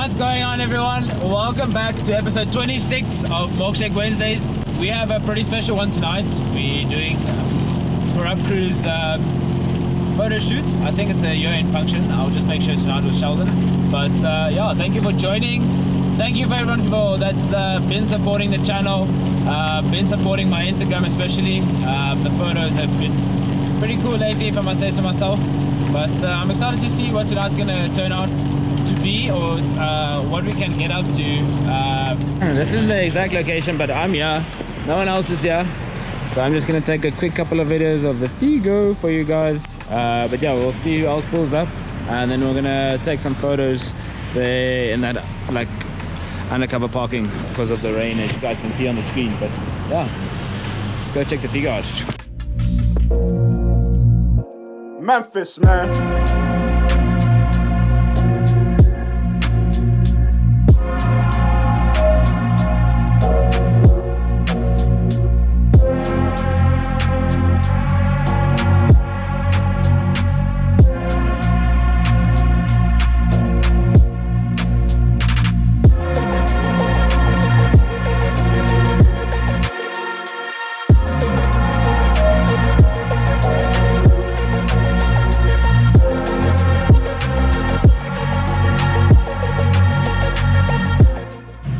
What's going on, everyone? Welcome back to episode 26 of Milkshake Wednesdays. We have a pretty special one tonight. We're doing Korrupt Krew's photo shoot. I think it's a year-end function. I'll just make sure tonight with Sheldon. But yeah, thank you for joining. Thank you for everyone that's been supporting the channel, been supporting my Instagram especially. The photos have been pretty cool lately, if I must say so myself. But I'm excited to see what tonight's gonna turn out to be, or what we can get up to. This is the exact location, but I'm here. No one else is here. So I'm just gonna take a quick couple of videos of the Figo for you guys. But yeah, we'll see who else pulls up, and then we're gonna take some photos there in that like undercover parking because of the rain, as you guys can see on the screen. But yeah, let's go check the Figo out. Memphis, man.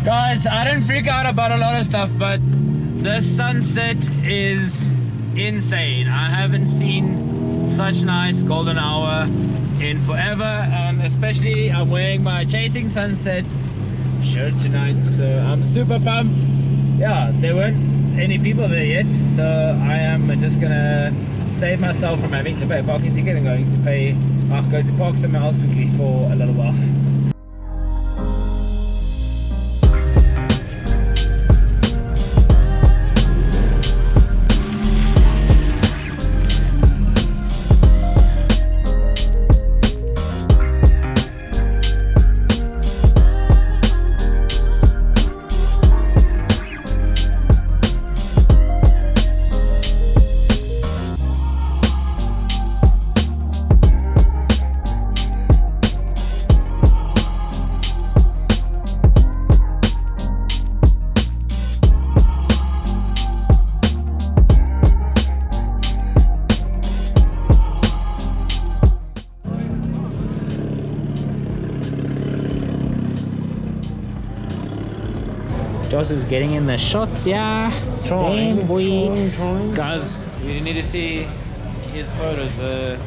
Guys, I don't freak out about a lot of stuff, but the sunset is insane. I haven't seen such nice golden hour in forever, and especially I'm wearing my Chasing Sunsets shirt tonight, so I'm super pumped. Yeah, there weren't any people there yet, so I am just gonna save myself from having to pay a parking ticket and I'll go to park somewhere else quickly for a little while. Josh is getting in the shots, yeah. Damn, boy. Guys, you need to see his photos. The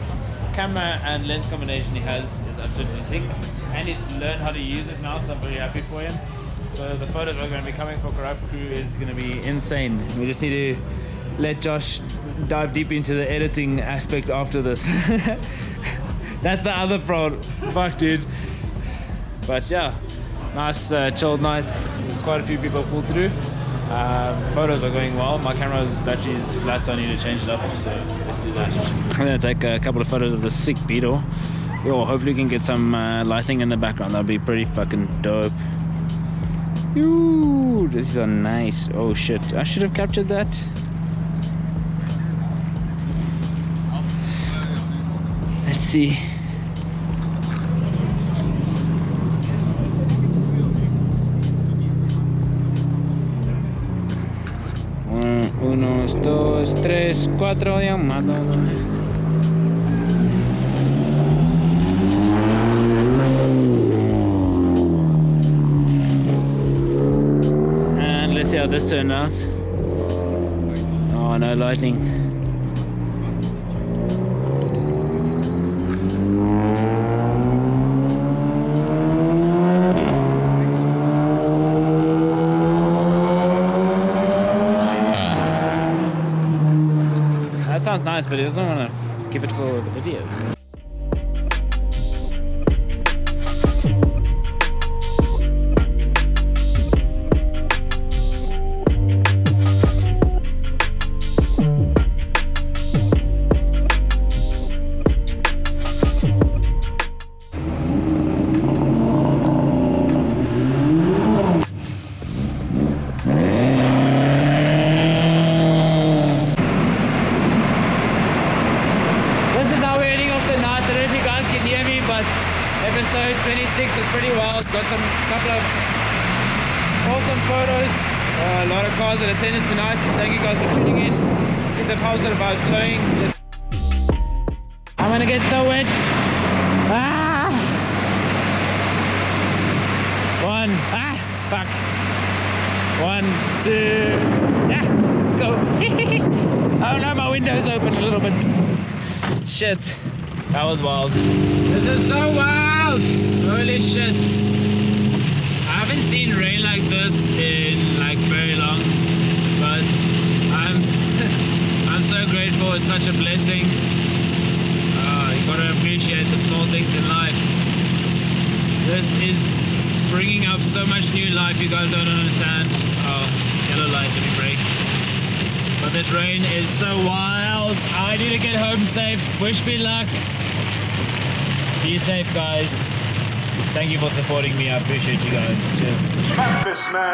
camera and lens combination he has is absolutely sick, and he's learned how to use it now, so I'm very happy for him. So the photos are going to be coming for Korrupt Krew is going to be insane. We just need to let Josh dive deep into the editing aspect after this. That's the other part. Fuck, dude. But yeah, nice chilled night. Quite a few people pulled through. Photos are going well. My camera's battery is flat, so I need to change it up, so let's do that. I'm gonna take a couple of photos of the sick beetle. Yo, hopefully we can get some lighting in the background. That'll be pretty fucking dope. Ooh, this is a nice. Oh shit, I should have captured that. Let's see. Uno, dos, tres, cuatro, llamado. And let's see how this turned out. Oh, no lightning. Sounds nice, but he doesn't want to give it for the video. Episode 26 was pretty wild. Got some couple of awesome photos. A lot of cars that attended tonight. Thank you guys for tuning in. I think the positive about slowing. I'm gonna get so wet. Ah! One. Ah! Fuck. 1, 2. Yeah, let's go. Oh no, my window's open a little bit. Shit. That was wild. This is so wild. Holy shit. I haven't seen rain like this in like very long, but I'm so grateful. It's such a blessing. You gotta appreciate the small things in life. This is bringing up so much new life you guys don't understand. Oh, yellow light, let me brake. But this rain is so wild. I need to get home safe. Wish me luck. Be safe, guys. Thank you for supporting me. I appreciate you guys. Cheers. Memphis, man.